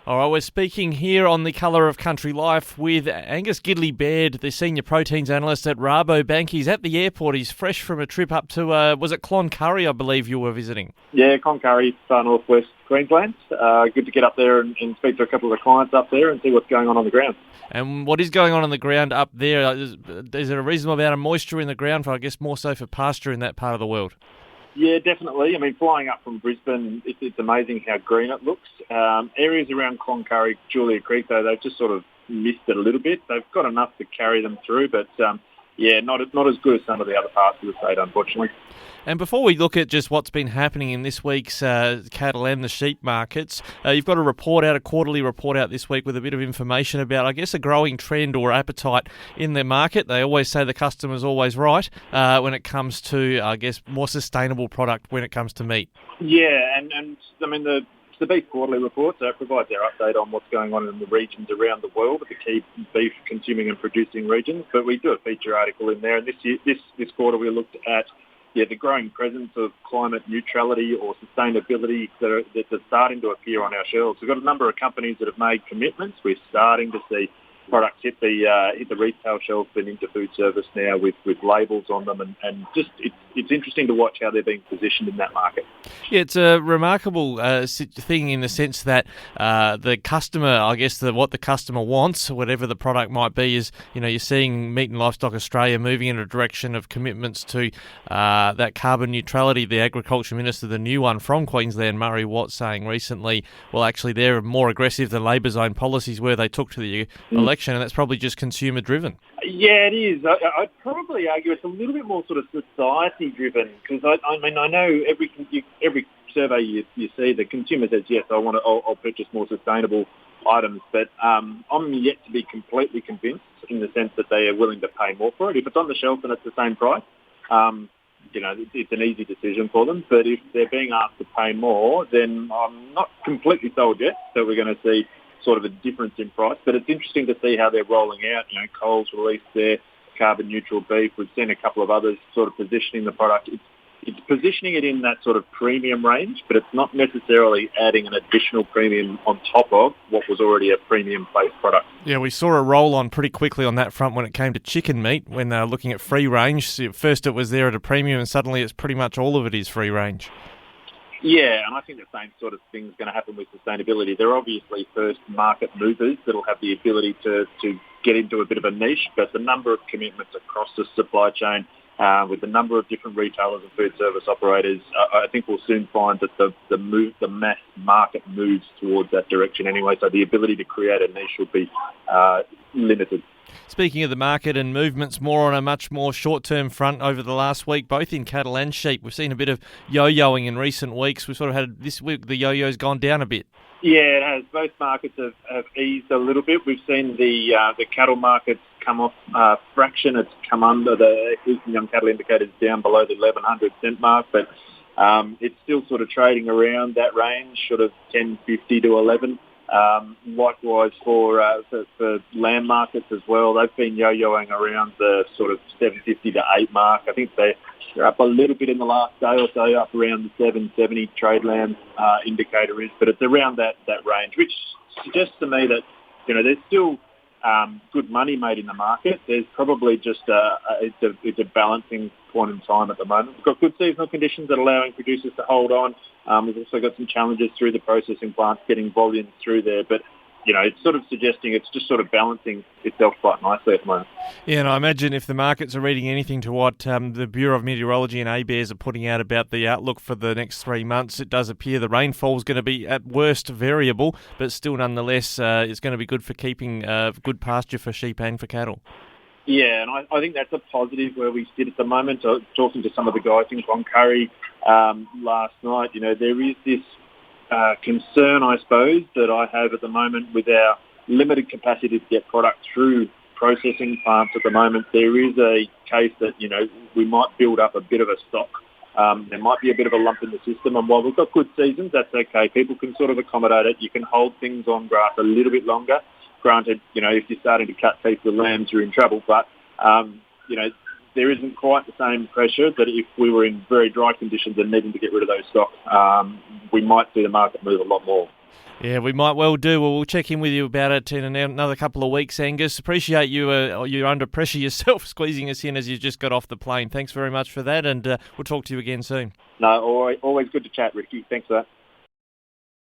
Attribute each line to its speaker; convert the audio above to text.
Speaker 1: All right, we're speaking here on the Colour of Country Life with Angus Gidley-Baird, the Senior Proteins Analyst at Rabobank. He's at the airport. He's fresh from a trip up to, was it Cloncurry, I believe you were visiting?
Speaker 2: Yeah, Cloncurry, far northwest Queensland. Good to get up there and speak to a couple of the clients up there and see what's going on the ground.
Speaker 1: And what is going on the ground up there? Is there a reasonable amount of moisture in the ground, for I guess more so for pasture in that part of the world?
Speaker 2: Yeah, definitely. I mean, flying up from Brisbane, it's amazing how green it looks. Areas around Cloncurry, Julia Creek, though, they've just sort of missed it a little bit. They've got enough to carry them through, but not as good as some of the other parts of the state, unfortunately.
Speaker 1: And before we look at just what's been happening in this week's cattle and the sheep markets, you've got a quarterly report out this week with a bit of information about, I guess, a growing trend or appetite in the market. They always say the customer's always right when it comes to, I guess, more sustainable product when it comes to meat.
Speaker 2: Yeah, and I mean, the Beef Quarterly Report provides our update on what's going on in the regions around the world, the key beef consuming and producing regions. But we do a feature article in there, and this quarter we looked at the growing presence of climate neutrality or sustainability that are starting to appear on our shelves. We've got a number of companies that have made commitments. We're starting to see products hit the retail shelf and into food service now with labels on them, and just it's interesting to watch how they're being positioned in that market.
Speaker 1: Yeah, it's a remarkable thing in the sense that the customer, I guess, what the customer wants, whatever the product might be, is, you're seeing Meat and Livestock Australia moving in a direction of commitments to that carbon neutrality. The Agriculture Minister, the new one from Queensland, Murray Watt, saying recently, well, actually, they're more aggressive than Labor's own policies where they took to the election, and that's probably just consumer-driven.
Speaker 2: Yeah, it is. I'd probably argue it's a little bit more sort of society-driven, because I know every survey you see, the consumer says, yes, I'll purchase more sustainable items, but I'm yet to be completely convinced in the sense that they are willing to pay more for it. If it's on the shelf and it's the same price, it's an easy decision for them. But if they're being asked to pay more, then I'm not completely sold yet that we're going to see sort of a difference in price. But it's interesting to see how they're rolling out. Coles released their carbon neutral beef. We've seen a couple of others sort of positioning the product. It's positioning it in that sort of premium range, but it's not necessarily adding an additional premium on top of what was already a premium-based product.
Speaker 1: Yeah, we saw a roll-on pretty quickly on that front when it came to chicken meat, when they were looking at free range. First it was there at a premium, and suddenly it's pretty much all of it is free range.
Speaker 2: Yeah, and I think the same sort of thing is going to happen with sustainability. They're obviously first market movers that'll have the ability to get into a bit of a niche, but the number of commitments across the supply chain with the number of different retailers and food service operators, I think we'll soon find that the mass market moves towards that direction anyway, so the ability to create a niche will be limited.
Speaker 1: Speaking of the market and movements more on a much more short-term front over the last week, both in cattle and sheep, we've seen a bit of yo-yoing in recent weeks. We've sort of had this week, the yo-yo's gone down a bit.
Speaker 2: Yeah, it has. Both markets have eased a little bit. We've seen the cattle markets come off a fraction. It's come under the Eastern Young Cattle Indicators down below the 1,100 cent mark, but it's still sort of trading around that range, sort of 10.50 to 11. Likewise for lamb markets as well. They've been yo-yoing around the sort of 7.50 to 8 mark. I think they're up a little bit in the last day or so, up around the 7.70 trade lamb indicator is, but it's around that range, which suggests to me that there's still good money made in the market. There's probably just it's a balancing point in time at the moment. We've got good seasonal conditions that are allowing producers to hold on. We've also got some challenges through the processing plants getting volume through there, but it's sort of suggesting it's just sort of balancing itself quite nicely at the moment.
Speaker 1: Yeah, and I imagine if the markets are reading anything to what the Bureau of Meteorology and ABARES are putting out about the outlook for the next 3 months, it does appear the rainfall is going to be at worst variable, but still nonetheless it's going to be good for keeping good pasture for sheep and for cattle.
Speaker 2: Yeah, and I think that's a positive where we sit at the moment. Talking to some of the guys in Cloncurry last night, there is this concern, I suppose, that I have at the moment with our limited capacity to get product through processing plants at the moment. There is a case that, we might build up a bit of a stock. There might be a bit of a lump in the system, and while we've got good seasons, that's okay. People can sort of accommodate it. You can hold things on grass a little bit longer. Granted, if you're starting to cut teeth with lambs, you're in trouble, but, there isn't quite the same pressure that if we were in very dry conditions and needing to get rid of those stock, we might see the market move a lot more.
Speaker 1: Yeah, we might well do. Well, we'll check in with you about it in another couple of weeks, Angus. Appreciate you. You're under pressure yourself, squeezing us in as you just got off the plane. Thanks very much for that, and we'll talk to you again soon.
Speaker 2: No, always good to chat, Ricky. Thanks for that.